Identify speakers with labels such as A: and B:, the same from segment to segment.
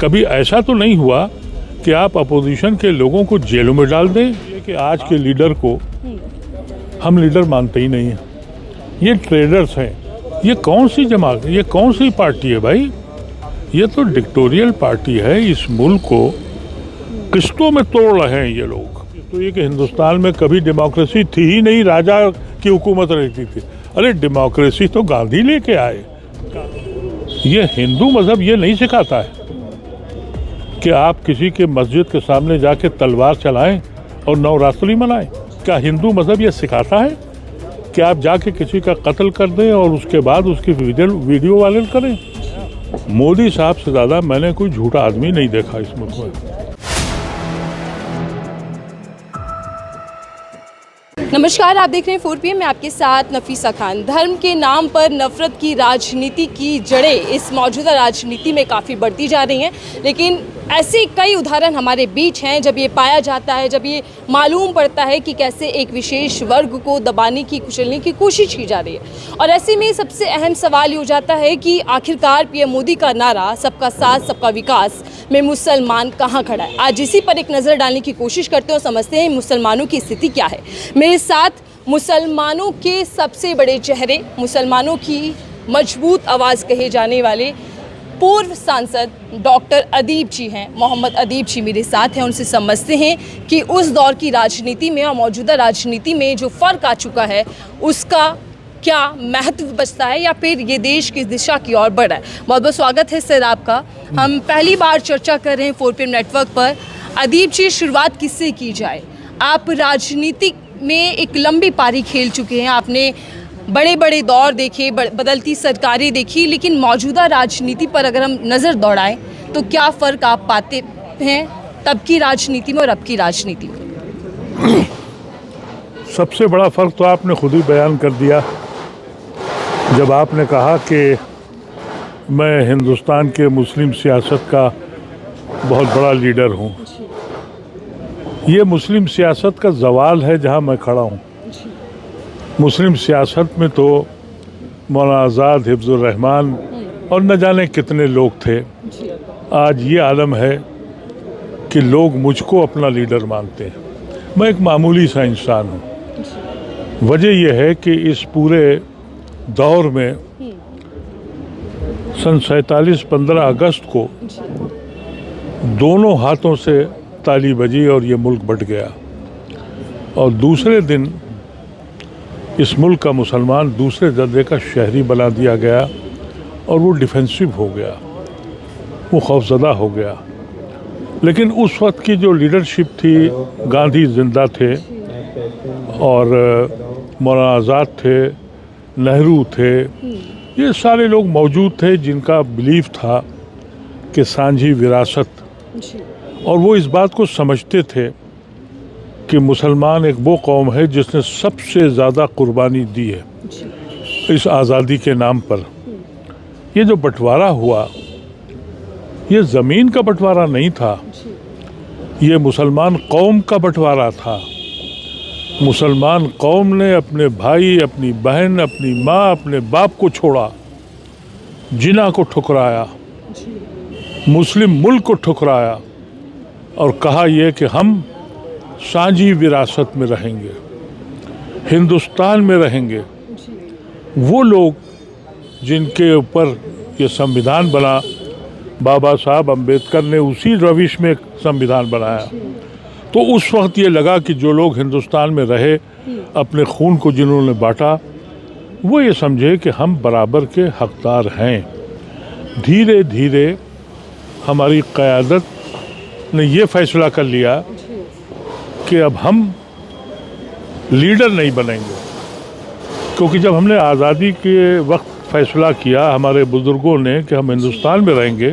A: कभी ऐसा तो नहीं हुआ कि आप अपोजिशन के लोगों को जेलों में डाल दें कि आज के लीडर को हम लीडर मानते ही नहीं हैं, ये ट्रेडर्स हैं। ये कौन सी जमात, ये कौन सी पार्टी है भाई? ये तो डिक्टोरियल पार्टी है। इस मुल्क को किस्तों में तोड़ रहे हैं ये लोग। तो ये कि हिंदुस्तान में कभी डेमोक्रेसी थी ही नहीं, राजा की हुकूमत रहती थी। अरे डेमोक्रेसी तो गांधी लेके आए। ये हिंदू मजहब ये नहीं सिखाता है कि आप किसी के मस्जिद के सामने जाके तलवार चलाएं और नवरात्रि मनाएं। क्या हिंदू मजहब ये सिखाता है कि आप जाके किसी का कत्ल कर दें और उसके बाद उसकी वीडियो वायरल करें? मोदी साहब से ज़्यादा मैंने कोई झूठा आदमी नहीं देखा इस मुल्क में।
B: नमस्कार, आप देख रहे हैं 4PM में आपके साथ नफीसा खान। धर्म के नाम पर नफरत की राजनीति की जड़ें इस मौजूदा राजनीति में काफ़ी बढ़ती जा रही हैं, लेकिन ऐसे कई उदाहरण हमारे बीच हैं जब ये पाया जाता है, जब ये मालूम पड़ता है कि कैसे एक विशेष वर्ग को दबाने की, कुचलने की कोशिश की जा रही है। और ऐसे में सबसे अहम सवाल ये हो जाता है कि आखिरकार पीएम मोदी का नारा सबका साथ सबका विकास में मुसलमान कहाँ खड़ा है। आज इसी पर एक नज़र डालने की कोशिश करते हैं और समझते हैं मुसलमानों की स्थिति क्या है। मेरे साथ मुसलमानों के सबसे बड़े चेहरे, मुसलमानों की मजबूत आवाज़ कहे जाने वाले पूर्व सांसद डॉक्टर अदीब जी हैं। मोहम्मद अदीब जी मेरे साथ हैं, उनसे समझते हैं कि उस दौर की राजनीति में और मौजूदा राजनीति में जो फ़र्क आ चुका है उसका क्या महत्व बचता है या फिर ये देश की दिशा की ओर बढ़ रहा है। बहुत बहुत स्वागत है सर आपका। हम पहली बार चर्चा कर रहे हैं 4PM नेटवर्क पर। अदीब जी, शुरुआत किससे की जाए? आप राजनीति में एक लंबी पारी खेल चुके हैं, आपने बड़े बड़े दौर देखे, बदलती सरकारें देखी, लेकिन मौजूदा राजनीति पर अगर हम नज़र दौड़ाएं तो क्या फ़र्क आप पाते हैं तब की राजनीति में और अब की राजनीति में?
A: सबसे बड़ा फ़र्क तो आपने खुद ही बयान कर दिया जब आपने कहा कि मैं हिंदुस्तान के मुस्लिम सियासत का बहुत बड़ा लीडर हूँ। ये मुस्लिम सियासत का जवाल है जहाँ मैं खड़ा हूँ। मुस्लिम सियासत में तो मौलाना आज़ाद, हिफ्ज़ुर रहमान और न जाने कितने लोग थे। आज ये आलम है कि लोग मुझको अपना लीडर मानते हैं। मैं एक मामूली सा इंसान हूँ। वजह यह है कि इस पूरे दौर में सन 47 15 अगस्त को दोनों हाथों से ताली बजी और ये मुल्क बट गया। और दूसरे दिन इस मुल्क का मुसलमान दूसरे दर्जे का शहरी बना दिया गया और वो डिफेंसिव हो गया, वो खौफज़दा हो गया। लेकिन उस वक्त की जो लीडरशिप थी, गांधी जिंदा थे और मौलाना आज़ाद थे, नेहरू थे, ये सारे लोग मौजूद थे जिनका बिलीफ था कि सांझी विरासत, और वो इस बात को समझते थे कि मुसलमान एक वो कौम है जिसने सबसे ज़्यादा कुर्बानी दी है इस आज़ादी के नाम पर। ये जो बंटवारा हुआ, ये ज़मीन का बंटवारा नहीं था, ये मुसलमान कौम का बंटवारा था। मुसलमान कौम ने अपने भाई, अपनी बहन, अपनी माँ, अपने बाप को छोड़ा, जिना को ठुकराया, मुस्लिम मुल्क को ठुकराया और कहा यह कि हम सांझी विरासत में रहेंगे, हिंदुस्तान में रहेंगे। वो लोग जिनके ऊपर ये संविधान बना, बाबा साहब अम्बेडकर ने उसी रविश में संविधान बनाया। तो उस वक्त ये लगा कि जो लोग हिंदुस्तान में रहे, अपने खून को जिन्होंने बांटा, वो ये समझे कि हम बराबर के हकदार हैं। धीरे धीरे हमारी क़यादत ने ये फैसला कर लिया कि अब हम लीडर नहीं बनेंगे, क्योंकि जब हमने आज़ादी के वक्त फैसला किया हमारे बुज़ुर्गों ने कि हम हिंदुस्तान में रहेंगे,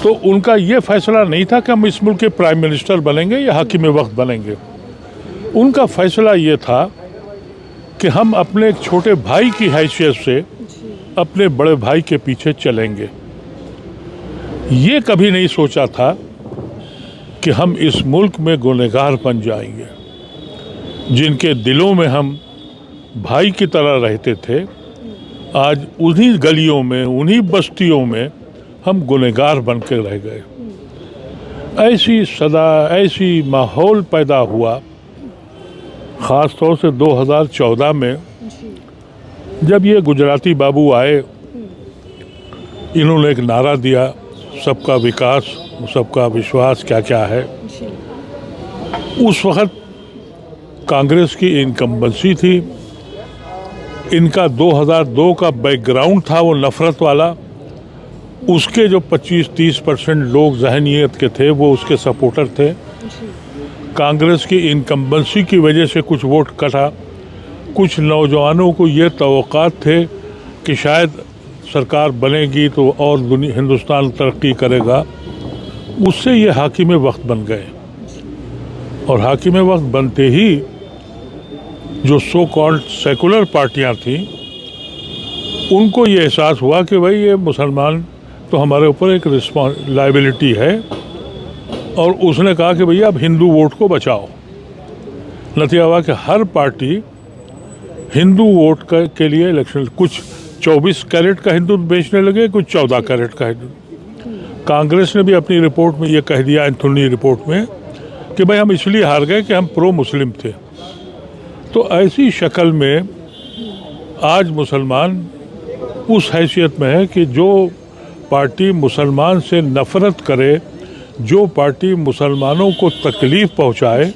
A: तो उनका ये फैसला नहीं था कि हम इस मुल्क के प्राइम मिनिस्टर बनेंगे या हाकिम वक्त बनेंगे। उनका फैसला ये था कि हम अपने एक छोटे भाई की हैसियत से अपने बड़े भाई के पीछे चलेंगे। ये कभी नहीं सोचा था कि हम इस मुल्क में गुनहगार बन जाएंगे। जिनके दिलों में हम भाई की तरह रहते थे, आज उन्हीं गलियों में, उन्हीं बस्तियों में हम गुनहगार बन के रह गए। ऐसी माहौल पैदा हुआ, ख़ास तौर से 2014 में जब ये गुजराती बाबू आए, इन्होंने एक नारा दिया, सबका विकास सबका विश्वास क्या क्या है। उस वक़्त कांग्रेस की इनकम्बेंसी थी, इनका 2002 का बैकग्राउंड था वो नफ़रत वाला, उसके जो 25-30% लोग ज़हनियत के थे वो उसके सपोर्टर थे। कांग्रेस की इनकम्बेंसी की वजह से कुछ वोट कटा। कुछ नौजवानों को ये तवक्कात थे कि शायद सरकार बनेगी तो और हिंदुस्तान तरक्की करेगा, उससे ये हाकिम वक्त बन गए। और हाकिम वक्त बनते ही जो सो कॉल्ड सेकुलर पार्टियां थीं, उनको ये एहसास हुआ कि भाई ये मुसलमान तो हमारे ऊपर एक लायबिलिटी है, और उसने कहा कि भैया अब हिंदू वोट को बचाओ। नतीजा हुआ कि हर पार्टी हिंदू वोट के लिए इलेक्शन, कुछ 24 कैरेट का हिंदू बेचने लगे, कुछ 14 कैरेट का हिंदू। कांग्रेस ने भी अपनी रिपोर्ट में ये कह दिया, एंथोनी रिपोर्ट में, कि भाई हम इसलिए हार गए कि हम प्रो मुस्लिम थे। तो ऐसी शक्ल में आज मुसलमान उस हैसियत में है कि जो पार्टी मुसलमान से नफ़रत करे, जो पार्टी मुसलमानों को तकलीफ़ पहुंचाए,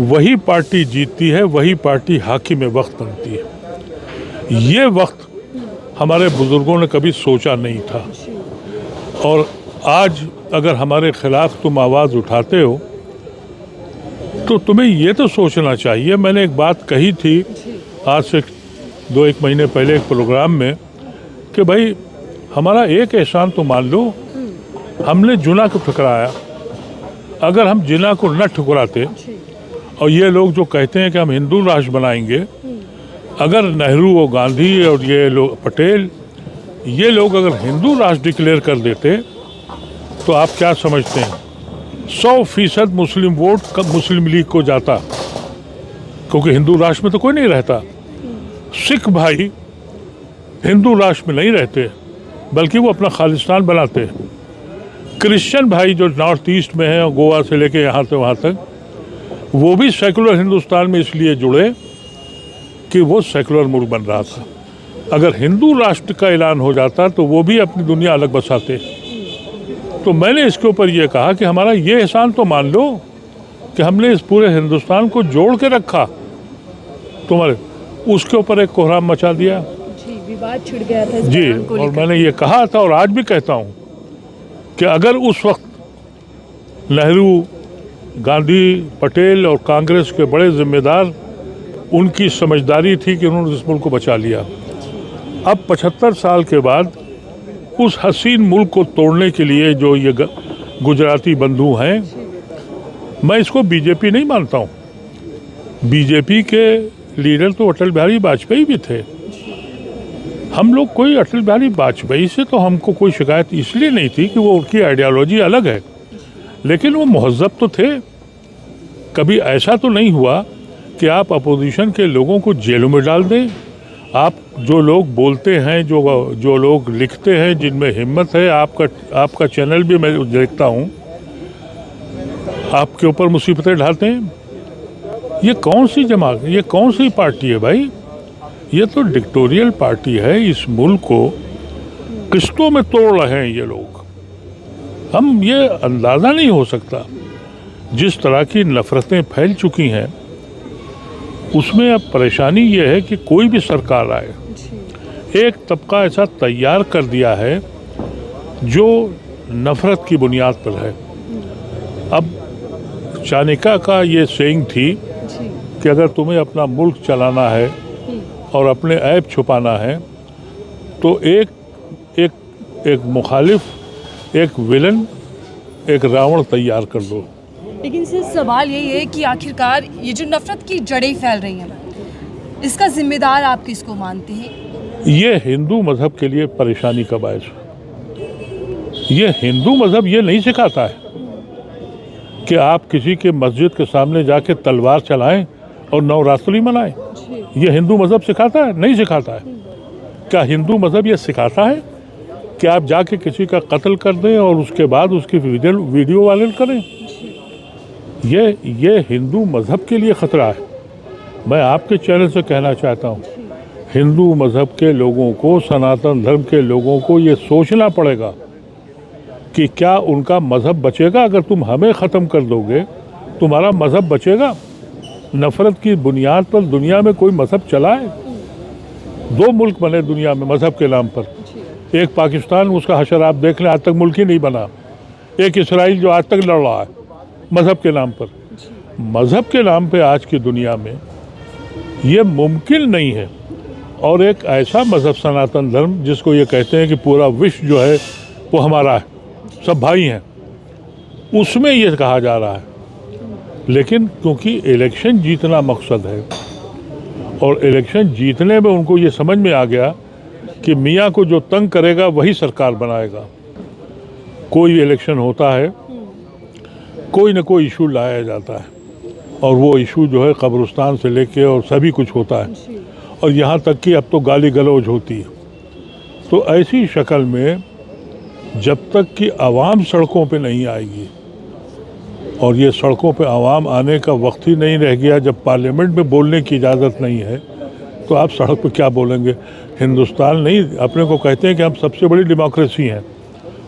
A: वही पार्टी जीतती है, वही पार्टी हाकिम वक्त बनती है। ये वक्त हमारे बुज़ुर्गों ने कभी सोचा नहीं था, और आज अगर हमारे ख़िलाफ़ तुम आवाज़ उठाते हो तो तुम्हें ये तो सोचना चाहिए। मैंने एक बात कही थी आज से 2-1 महीने पहले एक प्रोग्राम में कि भाई हमारा एक एहसान तो मान लो, हमने जुना को ठुकराया। अगर हम जिना को न ठुकराते, और ये लोग जो कहते हैं कि हम हिंदू राष्ट्र बनाएंगे, अगर नेहरू और गांधी और ये लोग पटेल, ये लोग अगर हिंदू राष्ट्र डिक्लेयर कर देते तो आप क्या समझते हैं 100% मुस्लिम वोट मुस्लिम लीग को जाता, क्योंकि हिंदू राष्ट्र में तो कोई नहीं रहता। सिख भाई हिंदू राष्ट्र में नहीं रहते, बल्कि वो अपना खालिस्तान बनाते। क्रिश्चियन भाई जो नॉर्थ ईस्ट में है, गोवा से लेके यहाँ से वहाँ तक, वो भी सेकुलर हिंदुस्तान में इसलिए जुड़े कि वो सेकुलर मुल्क बन रहा था। अगर हिंदू राष्ट्र का ऐलान हो जाता तो वो भी अपनी दुनिया अलग बसाते। तो मैंने इसके ऊपर ये कहा कि हमारा ये एहसान तो मान लो कि हमने इस पूरे हिंदुस्तान को जोड़ के रखा, तुम्हारे उसके ऊपर एक कोहराम मचा दिया
B: जी, विवाद छिड़ गया था
A: जी। और मैंने ये कहा था और आज भी कहता हूँ कि अगर उस वक्त नेहरू, गांधी, पटेल और कांग्रेस के बड़े जिम्मेदार, उनकी समझदारी थी कि उन्होंने इस मुल्क को बचा लिया। अब 75 साल के बाद उस हसीन मुल्क को तोड़ने के लिए जो ये गुजराती बंधु हैं, मैं इसको बीजेपी नहीं मानता हूँ। बीजेपी के लीडर तो अटल बिहारी वाजपेयी भी थे। हम लोग कोई अटल बिहारी वाजपेयी से तो हमको कोई शिकायत इसलिए नहीं थी कि वो उनकी आइडियोलॉजी अलग है, लेकिन वो महज़ब तो थे। कभी ऐसा तो नहीं हुआ कि आप अपोजिशन के लोगों को जेलों में डाल दें। आप जो लोग बोलते हैं, जो लोग लिखते हैं, जिनमें हिम्मत है, आपका चैनल भी मैं देखता हूँ, आपके ऊपर मुसीबतें ढाते हैं। ये कौन सी जमात, ये कौन सी पार्टी है भाई? ये तो डिक्टेटोरियल पार्टी है। इस मुल्क को किस्तों में तोड़ रहे हैं ये लोग। हम ये अंदाज़ा नहीं हो सकता जिस तरह की नफ़रतें फैल चुकी हैं, उसमें अब परेशानी ये है कि कोई भी सरकार आए, एक तबका ऐसा तैयार कर दिया है जो नफ़रत की बुनियाद पर है। अब चाणक्य का ये सेइंग थी कि अगर तुम्हें अपना मुल्क चलाना है और अपने ऐब छुपाना है तो एक मुखालिफ, एक विलन, एक रावण तैयार कर दो।
B: लेकिन सर सवाल यही है कि आखिरकार ये जो नफरत की जड़ें फैल रही हैं, इसका जिम्मेदार आप किसको मानते हैं?
A: ये हिंदू मज़हब के लिए परेशानी का बायस है। ये हिंदू मज़हब ये नहीं सिखाता है कि आप किसी के मस्जिद के सामने जाके तलवार चलाएं और नवरात्रि मनाएं। ये हिंदू मज़हब सिखाता है? नहीं सिखाता है। क्या हिंदू मज़हब ये सिखाता है कि आप जाके किसी का कत्ल कर दें और उसके बाद उसकी वीडियो वायरल करें। ये हिंदू मज़हब के लिए ख़तरा है। मैं आपके चैनल से कहना चाहता हूँ, हिंदू मज़हब के लोगों को, सनातन धर्म के लोगों को ये सोचना पड़ेगा कि क्या उनका मज़हब बचेगा। अगर तुम हमें ख़त्म कर दोगे, तुम्हारा मज़हब बचेगा? नफ़रत की बुनियाद पर दुनिया में कोई मज़हब चला है? 2 मुल्क बने दुनिया में मज़हब के नाम पर। एक पाकिस्तान, उसका हशर आप देख लें, आज तक मुल्क ही नहीं बना। एक इसराइल जो आज तक लड़ रहा है मज़हब के नाम पर। मज़हब के नाम पे आज की दुनिया में ये मुमकिन नहीं है। और एक ऐसा मज़हब, सनातन धर्म, जिसको ये कहते हैं कि पूरा विश्व जो है वो हमारा है, सब भाई हैं, उसमें ये कहा जा रहा है। लेकिन क्योंकि इलेक्शन जीतना मकसद है और इलेक्शन जीतने में उनको ये समझ में आ गया कि मियाँ को जो तंग करेगा वही सरकार बनाएगा। कोई इलेक्शन होता है, कोई न कोई इशू लाया जाता है और वो इशू जो है कब्रिस्तान से लेके और सभी कुछ होता है, और यहाँ तक कि अब तो गाली गलौज होती है। तो ऐसी शक्ल में जब तक कि आवाम सड़कों पे नहीं आएगी, और ये सड़कों पे आवाम आने का वक्त ही नहीं रह गया, जब पार्लियामेंट में बोलने की इजाज़त नहीं है तो आप सड़क पे क्या बोलेंगे। हिंदुस्तान नहीं, अपने को कहते हैं कि हम सबसे बड़ी डेमोक्रेसी हैं।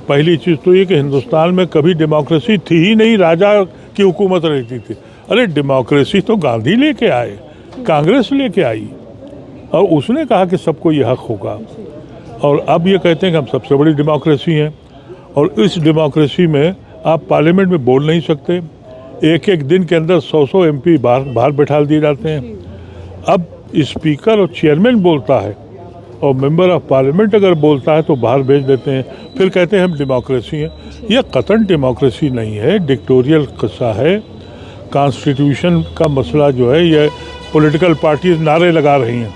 A: पहली चीज़ तो ये कि हिंदुस्तान में कभी डेमोक्रेसी थी ही नहीं, राजा की हुकूमत रहती थी। अरे डेमोक्रेसी तो गांधी लेके आए, कांग्रेस लेके आई, और उसने कहा कि सबको ये हक होगा। और अब ये कहते हैं कि हम सबसे बड़ी डेमोक्रेसी हैं, और इस डेमोक्रेसी में आप पार्लियामेंट में बोल नहीं सकते। एक एक दिन के अंदर 100 MP बाहर बैठा दिए जाते हैं। अब स्पीकर और चेयरमैन बोलता है और मेंबर ऑफ पार्लियामेंट अगर बोलता है तो बाहर भेज देते हैं, फिर कहते हैं हम डेमोक्रेसी हैं। यह कतन डेमोक्रेसी नहीं है, डिक्टेटोरियल किस्सा है। कॉन्स्टिट्यूशन का मसला जो है, यह पॉलिटिकल पार्टीज नारे लगा रही हैं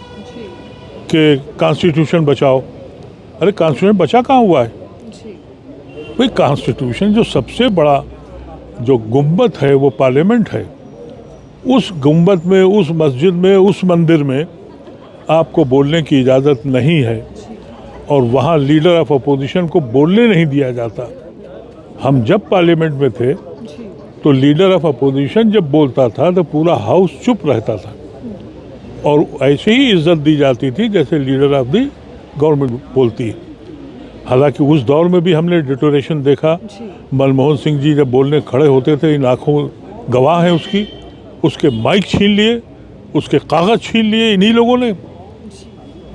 A: कि कॉन्स्टिट्यूशन बचाओ। अरे कॉन्स्टिट्यूशन बचा कहाँ हुआ है भाई? कॉन्स्टिट्यूशन जो सबसे बड़ा जो गुंबद है वो पार्लियामेंट है। उस गुंबद में, उस मस्जिद में, उस मंदिर में आपको बोलने की इजाज़त नहीं है, और वहाँ लीडर ऑफ अपोजिशन को बोलने नहीं दिया जाता। हम जब पार्लियामेंट में थे तो लीडर ऑफ अपोजिशन जब बोलता था तो पूरा हाउस चुप रहता था, और ऐसे ही इज्जत दी जाती थी जैसे लीडर ऑफ द गवर्नमेंट बोलती है। हालांकि उस दौर में भी हमने डिटोरेशन देखा। मनमोहन सिंह जी जब बोलने खड़े होते थे, इन आँखों गवाह हैं उसकी, उसके माइक छीन लिए, उसके कागज़ छीन लिए इन्हीं लोगों ने।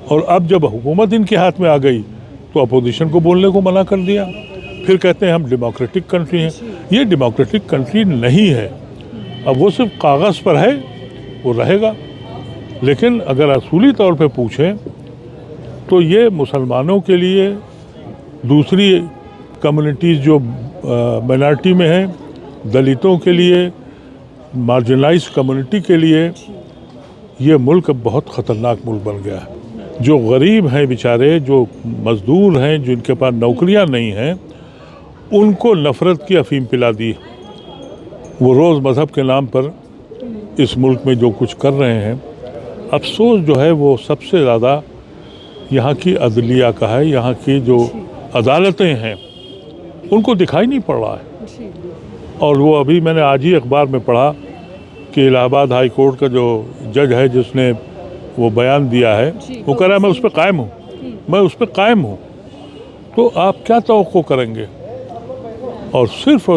A: और अब जब हुकूमत इनके हाथ में आ गई तो अपोजिशन को बोलने को मना कर दिया। फिर कहते हैं हम डेमोक्रेटिक कंट्री हैं। ये डेमोक्रेटिक कंट्री नहीं है। अब वो सिर्फ कागज़ पर है, वो रहेगा। लेकिन अगर असूली तौर पे पूछें तो ये मुसलमानों के लिए, दूसरी कम्युनिटीज़ जो माइनॉरिटी में हैं, दलितों के लिए, मार्जिनलाइज कम्युनिटी के लिए ये मुल्क बहुत ख़तरनाक मुल्क बन गया है। जो गरीब हैं बेचारे, जो मज़दूर हैं, जिनके पास नौकरियां नहीं हैं, उनको नफ़रत की अफीम पिला दी। वो रोज़ मज़हब के नाम पर इस मुल्क में जो कुछ कर रहे हैं, अफसोस जो है वो सबसे ज़्यादा यहाँ की अदलिया का है। यहाँ की जो अदालतें हैं उनको दिखाई नहीं पड़ रहा है। और वो अभी मैंने आज ही अखबार में पढ़ा कि इलाहाबाद हाई कोर्ट का जो जज है, जिसने वो बयान दिया है, वो कह रहा है मैं उस पर कायम हूँ, मैं उस पर कायम हूँ। तो आप क्या तवक्को करेंगे? और सिर्फ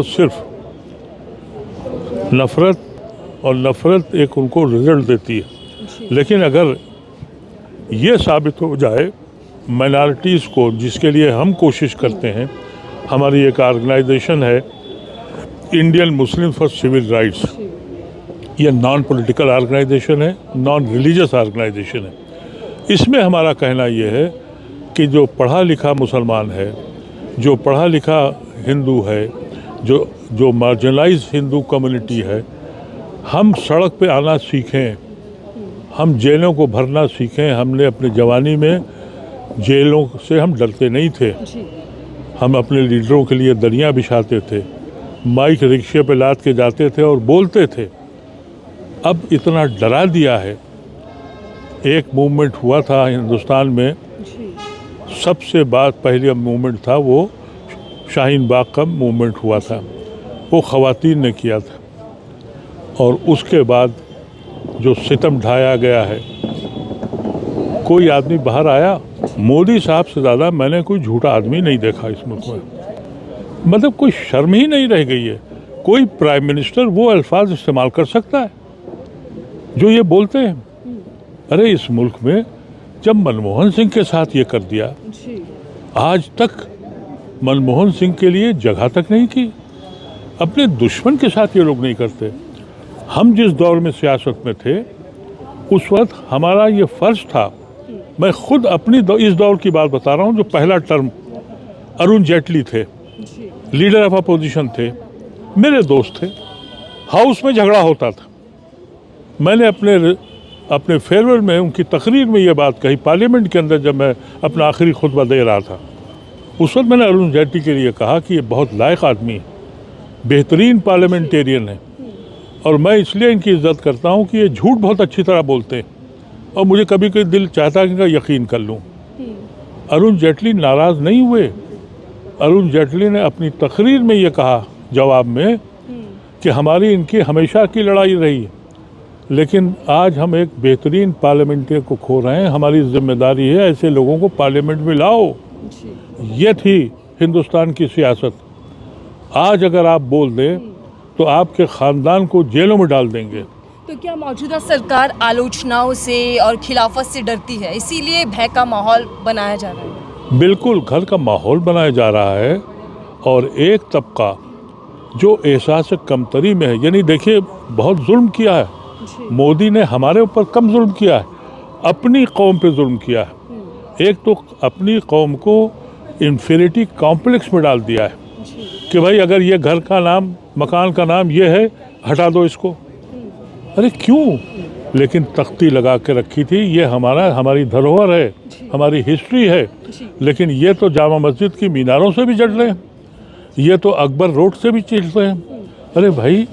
A: नफ़रत, और नफ़रत एक उनको रिजल्ट देती है। लेकिन अगर ये साबित हो जाए माइनॉरिटीज़ को, जिसके लिए हम कोशिश करते हैं, हमारी एक ऑर्गेनाइजेशन है Indian Muslim for civil rights. ये नॉन पॉलिटिकल ऑर्गेनाइजेशन है, नॉन रिलीजियस ऑर्गेनाइजेशन है। इसमें हमारा कहना ये है कि जो पढ़ा लिखा मुसलमान है, जो पढ़ा लिखा हिंदू है, जो मार्जिनलाइज हिंदू कम्युनिटी है, हम सड़क पे आना सीखें, हम जेलों को भरना सीखें। हमने अपनी जवानी में जेलों से हम डरते नहीं थे। हम अपने लीडरों के लिए दरियाँ बिछाते थे, माइक रिक्शे पे लाद के जाते थे और बोलते थे। अब इतना डरा दिया है। एक मूवमेंट हुआ था हिंदुस्तान में सबसे पहले मूवमेंट था वो शाहीन बाग का मूवमेंट हुआ था, वो ख़वातीन ने किया था। और उसके बाद जो सितम ढाया गया है, कोई आदमी बाहर आया, मोदी साहब से ज़्यादा मैंने कोई झूठा आदमी नहीं देखा इस मुल्क में। मतलब कोई शर्म ही नहीं रह गई है। कोई प्राइम मिनिस्टर वो अल्फाज इस्तेमाल कर सकता है जो ये बोलते हैं? अरे इस मुल्क में जब मनमोहन सिंह के साथ ये कर दिया, आज तक मनमोहन सिंह के लिए जगह तक नहीं की। अपने दुश्मन के साथ ये लोग नहीं करते। हम जिस दौर में सियासत में थे उस वक्त हमारा ये फ़र्ज था। मैं खुद अपनी इस दौर की बात बता रहा हूँ, जो पहला टर्म अरुण जेटली थे, लीडर ऑफ अपोजिशन थे, मेरे दोस्त थे, हाउस में झगड़ा होता था। मैंने अपने फेयरवेल में उनकी तकरीर में ये बात कही, पार्लियामेंट के अंदर जब मैं अपना आखिरी खुतबा दे रहा था। उस वक्त मैंने अरुण जेटली के लिए कहा कि ये बहुत लायक आदमी है, बेहतरीन पार्लियामेंटेरियन है, और मैं इसलिए इनकी इज्जत करता हूँ कि ये झूठ बहुत अच्छी तरह बोलते हैं और मुझे कभी कभी दिल चाहता है कि इनका यकीन कर लूँ। अरुण जेटली नाराज़ नहीं हुए। अरुण जेटली ने अपनी तकरीर में ये कहा जवाब में कि हमारी इनकी हमेशा की लड़ाई रही, लेकिन आज हम एक बेहतरीन पार्लियामेंटेरियन को खो रहे हैं। हमारी जिम्मेदारी है ऐसे लोगों को पार्लियामेंट में लाओ। ये थी हिंदुस्तान की सियासत। आज अगर आप बोल दें तो आपके ख़ानदान को जेलों में डाल देंगे।
B: तो क्या मौजूदा सरकार आलोचनाओं से और खिलाफत से डरती है, इसीलिए भय का माहौल बनाया जा रहा है?
A: बिल्कुल, घर का माहौल बनाया जा रहा है। और एक तबका जो एहसास कमतरी में है, यानी देखिए बहुत जुल्म किया है मोदी ने, हमारे ऊपर कम जुल्म किया है, अपनी कौम पे जुल्म किया है। एक तो अपनी कौम को इन्फीरियरिटी कॉम्प्लेक्स में डाल दिया है कि भाई अगर ये घर का नाम, मकान का नाम ये है, हटा दो इसको। अरे क्यों? लेकिन तख्ती लगा के रखी थी, ये हमारी धरोहर है, हमारी हिस्ट्री है। लेकिन ये तो जामा मस्जिद की मीनारों से भी जड़ रहे हैं, ये तो अकबर रोड से भी चल रहे हैं। अरे भाई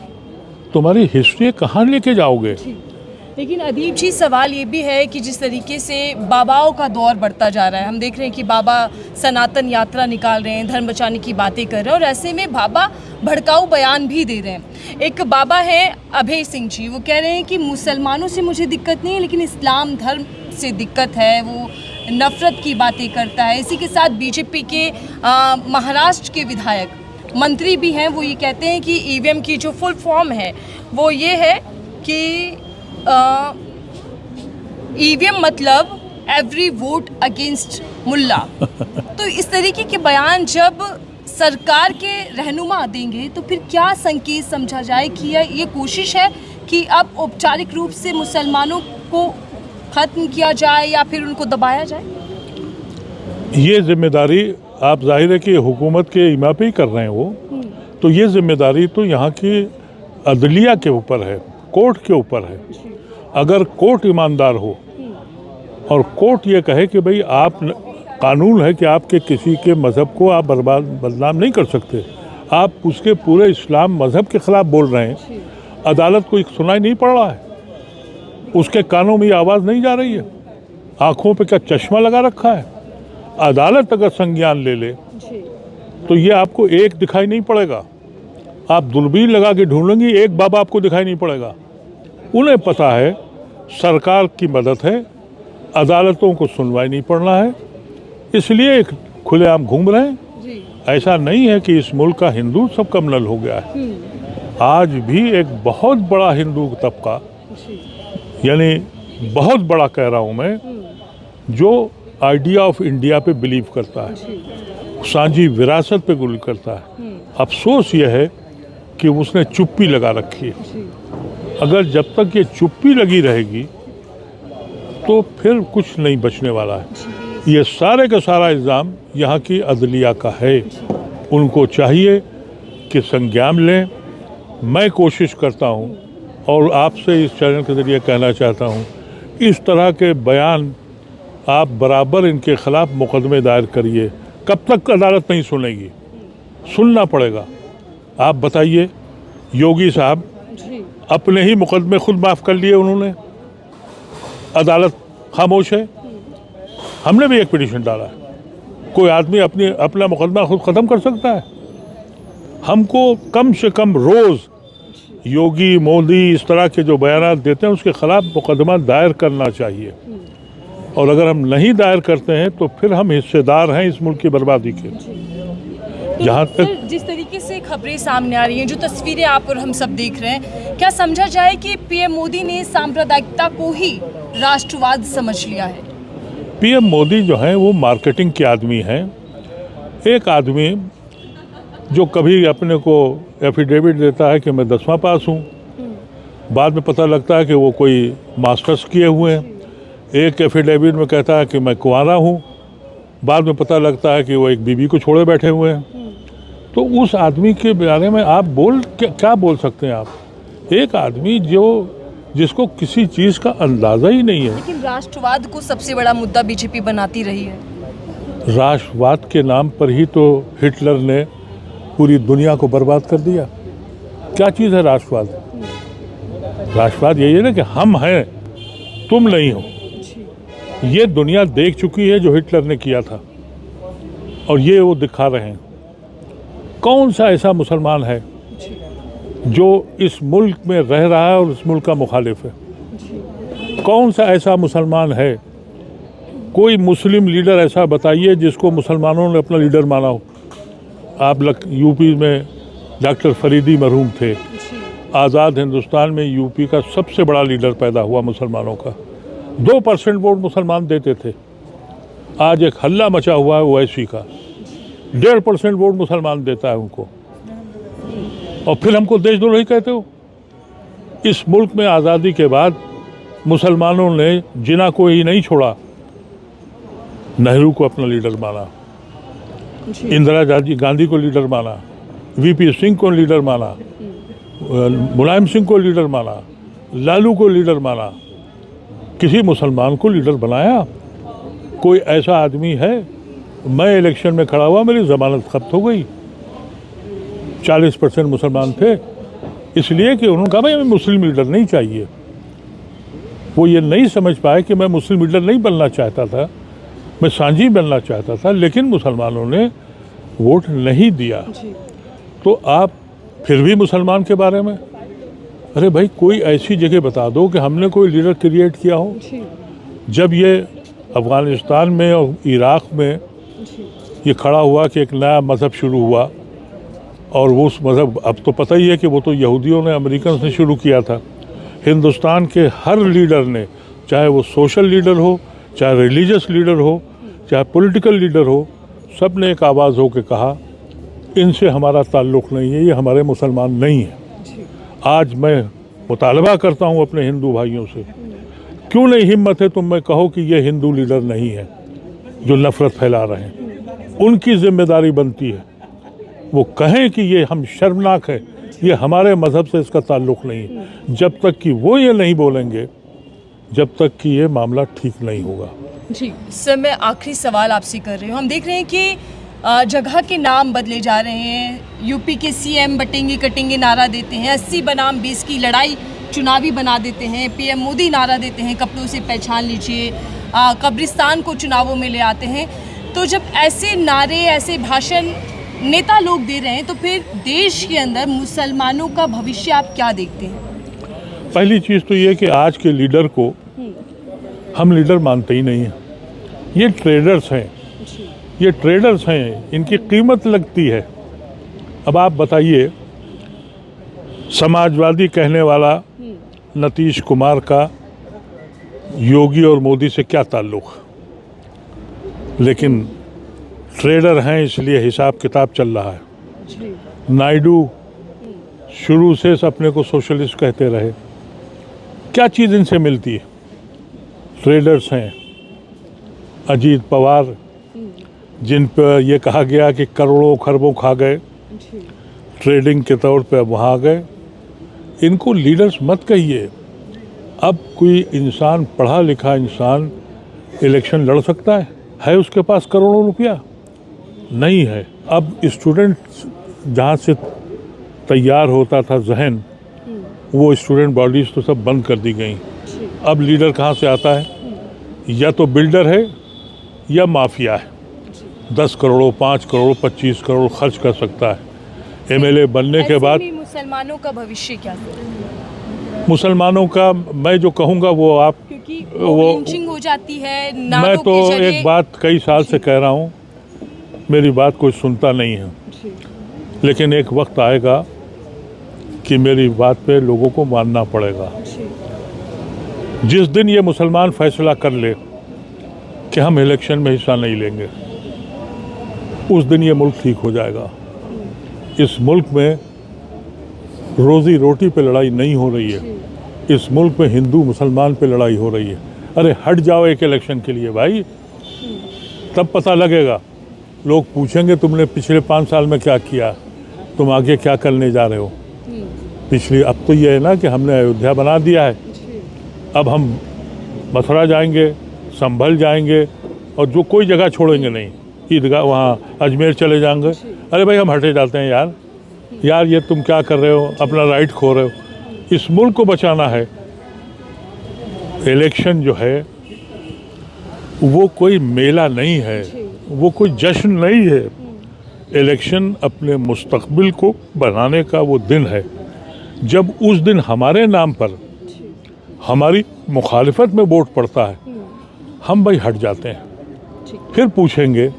A: तुम्हारी हिस्ट्री कहाँ लेके जाओगे?
B: लेकिन अदीब जी, सवाल ये भी है कि जिस तरीके से बाबाओं का दौर बढ़ता जा रहा है, हम देख रहे हैं कि बाबा सनातन यात्रा निकाल रहे हैं, धर्म बचाने की बातें कर रहे हैं, और ऐसे में बाबा भड़काऊ बयान भी दे रहे हैं। एक बाबा है अभय सिंह जी, वो कह रहे हैं कि मुसलमानों से मुझे दिक्कत नहीं है, लेकिन इस्लाम धर्म से दिक्कत है, वो नफ़रत की बातें करता है। इसी के साथ बीजेपी के महाराष्ट्र के विधायक मंत्री भी हैं, वो ये कहते हैं कि ईवीएम की जो फुल फॉर्म है वो ये है कि ईवीएम मतलब एवरी वोट अगेंस्ट मुल्ला। तो इस तरीके के बयान जब सरकार के रहनुमा देंगे तो फिर क्या संकेत समझा जाए कि ये कोशिश है कि अब औपचारिक रूप से मुसलमानों को ख़त्म किया जाए या फिर उनको दबाया जाए?
A: ये जिम्मेदारी आप जाहिर है कि हुकूमत के इमा पे ही कर रहे हैं वो, तो ये जिम्मेदारी तो यहाँ की अदलिया के ऊपर है, कोर्ट के ऊपर है। अगर कोर्ट ईमानदार हो और कोर्ट ये कहे कि भाई आप, कानून है कि आपके किसी के मज़हब को आप बदनाम नहीं कर सकते, आप उसके पूरे इस्लाम मज़हब के ख़िलाफ़ बोल रहे हैं, अदालत को सुनाई नहीं पड़ रहा है, उसके कानों में ये आवाज़ नहीं जा रही है, आँखों पे क्या चश्मा लगा रखा है? अदालत अगर संज्ञान ले ले तो ये आपको एक दिखाई नहीं पड़ेगा, आप दूरबीन लगा के ढूंढेंगी, एक बाबा आपको दिखाई नहीं पड़ेगा। उन्हें पता है सरकार की मदद है, अदालतों को सुनवाई नहीं पड़ना है, इसलिए खुलेआम घूम रहे हैं। ऐसा नहीं है कि इस मुल्क का हिंदू सब कम्युनल हो गया है। आज भी एक बहुत बड़ा हिंदू तबका, यानी बहुत बड़ा कह रहा हूँ मैं, जो आइडिया ऑफ इंडिया पे बिलीव करता है, सांझी विरासत पे बिलीव करता है। अफसोस यह है कि उसने चुप्पी लगा रखी है। अगर जब तक ये चुप्पी लगी रहेगी तो फिर कुछ नहीं बचने वाला है। ये सारे का सारा इल्ज़ाम यहाँ की अदलिया का है, उनको चाहिए कि संज्ञान लें। मैं कोशिश करता हूँ और आपसे इस चैनल के ज़रिए कहना चाहता हूँ, इस तरह के बयान आप बराबर इनके ख़िलाफ़ मुकदमे दायर करिए। कब तक अदालत नहीं सुनेगी? सुनना पड़ेगा। आप बताइए, योगी साहब अपने ही मुकदमे खुद माफ़ कर लिए उन्होंने, अदालत खामोश है। हमने भी एक पिटीशन डाला है, कोई आदमी अपना मुकदमा खुद ख़त्म कर सकता है? हमको कम से कम रोज़ योगी मोदी इस तरह के जो बयान देते हैं उसके ख़िलाफ़ मुकदमा दायर करना चाहिए, और अगर हम नहीं दायर करते हैं तो फिर हम हिस्सेदार हैं इस मुल्क की बर्बादी के। जहाँ तक
B: जिस तरीके से खबरें सामने आ रही हैं, जो तस्वीरें आप और हम सब देख रहे हैं, क्या समझा जाए कि पीएम मोदी ने सांप्रदायिकता को ही राष्ट्रवाद समझ लिया है?
A: पीएम मोदी जो हैं वो मार्केटिंग के आदमी हैं। एक आदमी जो कभी अपने को एफिडेविट देता है कि मैं 10वां पास हूँ, बाद में पता लगता है कि वो कोई मास्टर्स किए हुए हैं। एक एफिडेविट में कहता है कि मैं कुंवारा हूँ, बाद में पता लगता है कि वो एक बीवी को छोड़े बैठे हुए हैं। तो उस आदमी के बारे में आप क्या बोल सकते हैं आप? एक आदमी जिसको किसी चीज़ का अंदाज़ा ही नहीं है।
B: लेकिन राष्ट्रवाद को सबसे बड़ा मुद्दा बीजेपी बनाती रही है।
A: राष्ट्रवाद के नाम पर ही तो हिटलर ने पूरी दुनिया को बर्बाद कर दिया। क्या चीज़ है राष्ट्रवाद? राष्ट्रवाद यही है ना कि हम हैं, तुम नहीं हो। ये दुनिया देख चुकी है जो हिटलर ने किया था, और ये वो दिखा रहे हैं। कौन सा ऐसा मुसलमान है जो इस मुल्क में रह रहा है और इस मुल्क का मुखालिफ है? कौन सा ऐसा मुसलमान है? कोई मुस्लिम लीडर ऐसा बताइए जिसको मुसलमानों ने अपना लीडर माना हो। आप यूपी में डॉक्टर फरीदी मरहूम थे। आज़ाद हिंदुस्तान में यूपी का सबसे बड़ा लीडर पैदा हुआ मुसलमानों का। 2% वोट मुसलमान देते थे। आज एक हल्ला मचा हुआ है ओवैसी का, 1.5% वोट मुसलमान देता है उनको, और फिर हमको देशद्रोही कहते हो। इस मुल्क में आज़ादी के बाद मुसलमानों ने जिना को ही नहीं छोड़ा, नेहरू को अपना लीडर माना, इंदिरा गांधी को लीडर माना, वीपी सिंह को लीडर माना, मुलायम सिंह को लीडर माना, लालू को लीडर माना। किसी मुसलमान को लीडर बनाया? कोई ऐसा आदमी है? मैं इलेक्शन में खड़ा हुआ, मेरी ज़मानत खत्म हो गई। 40% मुसलमान थे, इसलिए कि उन्होंने कहा भाई हमें मुस्लिम लीडर नहीं चाहिए। वो ये नहीं समझ पाए कि मैं मुस्लिम लीडर नहीं बनना चाहता था, मैं सांझी बनना चाहता था, लेकिन मुसलमानों ने वोट नहीं दिया। तो आप फिर भी मुसलमान के बारे में, अरे भाई कोई ऐसी जगह बता दो कि हमने कोई लीडर क्रिएट किया हो। जब ये अफ़गानिस्तान में और इराक़ में ये खड़ा हुआ कि एक नया मज़हब शुरू हुआ, और वो उस मज़हब अब तो पता ही है कि वो तो यहूदियों ने, अमेरिकन ने शुरू किया था। हिंदुस्तान के हर लीडर ने, चाहे वो सोशल लीडर हो, चाहे रिलीजियस लीडर हो, चाहे पॉलिटिकल लीडर हो, सब ने एक आवाज़ हो के कहा इनसे हमारा ताल्लुक़ नहीं है, ये हमारे मुसलमान नहीं हैं। आज मैं मुतालबा करता हूँ अपने हिंदू भाइयों से, क्यों नहीं हिम्मत है तुम में कहो कि ये हिंदू लीडर नहीं है जो नफ़रत फैला रहे हैं। उनकी जिम्मेदारी बनती है वो कहें कि ये हम शर्मनाक है, ये हमारे मज़हब से इसका ताल्लुक़ नहीं है। जब तक कि वो ये नहीं बोलेंगे, जब तक कि ये मामला ठीक नहीं होगा।
B: जी सर, मैं आखिरी सवाल आपसे कर रही हूँ। हम देख रहे हैं कि जगह के नाम बदले जा रहे हैं। यूपी के सीएम बटेंगे कटेंगे नारा देते हैं, 80 बनाम 20 की लड़ाई चुनावी बना देते हैं। पीएम मोदी नारा देते हैं कपड़ों से पहचान लीजिए, कब्रिस्तान को चुनावों में ले आते हैं। तो जब ऐसे नारे, ऐसे भाषण नेता लोग दे रहे हैं, तो फिर देश के अंदर मुसलमानों का भविष्य आप क्या देखते हैं?
A: पहली चीज़ तो ये कि आज के लीडर को हम लीडर मानते ही नहीं हैं। ये ट्रेडर्स हैं, ये ट्रेडर्स हैं, इनकी कीमत लगती है। अब आप बताइए, समाजवादी कहने वाला नीतीश कुमार का योगी और मोदी से क्या ताल्लुक़? लेकिन ट्रेडर हैं इसलिए हिसाब किताब चल रहा है। नायडू शुरू से अपने को सोशलिस्ट कहते रहे। क्या चीज़ इनसे मिलती है? ट्रेडर्स हैं। अजीत पवार, जिन पर यह कहा गया कि करोड़ों खरबों खा गए, ट्रेडिंग के तौर पे अब वहाँ आ गए। इनको लीडर्स मत कहिए। अब कोई इंसान, पढ़ा लिखा इंसान इलेक्शन लड़ सकता है उसके पास करोड़ों रुपया? नहीं है। अब स्टूडेंट जहाँ से तैयार होता था जहन, वो स्टूडेंट बॉडीज़ तो सब बंद कर दी गई। अब लीडर कहाँ से आता है? या तो बिल्डर है या माफिया है। 10 करोड़, 5 करोड़, 25 करोड़ खर्च कर सकता है। एमएलए बनने के बाद
B: ऐसे में मुसलमानों का भविष्य क्या है?
A: मुसलमानों का मैं जो कहूँगा वो आप,
B: क्योंकि
A: वो
B: लिंचिंग हो जाती है
A: मैं
B: नारों
A: तो
B: के जरिए।
A: एक बात कई साल से कह रहा हूँ, मेरी बात कोई सुनता नहीं है, लेकिन एक वक्त आएगा कि मेरी बात पे लोगों को मानना पड़ेगा। जिस दिन ये मुसलमान फैसला कर ले कि हम इलेक्शन में हिस्सा नहीं लेंगे, उस दिन ये मुल्क ठीक हो जाएगा। इस मुल्क में रोजी रोटी पे लड़ाई नहीं हो रही है, इस मुल्क में हिंदू मुसलमान पे लड़ाई हो रही है। अरे हट जाओ एक इलेक्शन के लिए भाई, तब पता लगेगा। लोग पूछेंगे तुमने पिछले 5 साल में क्या किया, तुम आगे क्या करने जा रहे हो। पिछली अब तो ये है ना कि हमने अयोध्या बना दिया है, अब हम मथुरा जाएंगे, संभल जाएंगे और जो कोई जगह छोड़ेंगे नहीं, ईदगाह वहाँ अजमेर चले जाएंगे। अरे भाई हम हटे जाते हैं यार ये तुम क्या कर रहे हो, अपना राइट खो रहे हो। इस मुल्क को बचाना है। इलेक्शन जो है वो कोई मेला नहीं है, वो कोई जश्न नहीं है। इलेक्शन अपने मुस्तकबिल को बनाने का वो दिन है। जब उस दिन हमारे नाम पर हमारी मुखालिफत में वोट पड़ता है, हम भाई हट जाते हैं। फिर पूछेंगे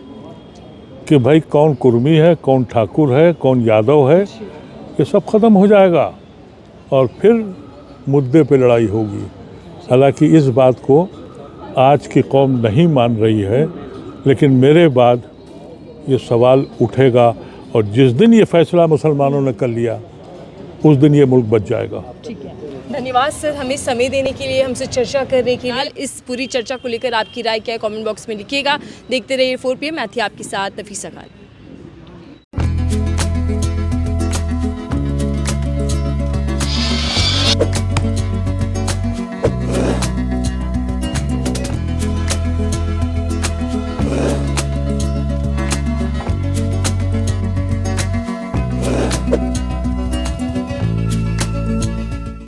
A: कि भाई कौन कुर्मी है, कौन ठाकुर है, कौन यादव है, ये सब ख़त्म हो जाएगा और फिर मुद्दे पे लड़ाई होगी। हालांकि इस बात को आज की कौम नहीं मान रही है, लेकिन मेरे बाद ये सवाल उठेगा और जिस दिन ये फैसला मुसलमानों ने कर लिया, उस दिन ये मुल्क बच जाएगा।
B: ठीक है, धन्यवाद सर हमें समय देने के लिए, हमसे चर्चा करने के लिए। इस पूरी चर्चा को लेकर आपकी राय क्या है, कमेंट बॉक्स में लिखिएगा। देखते रहिए 4 PM। मैं थी आपके साथ नफीसा खान।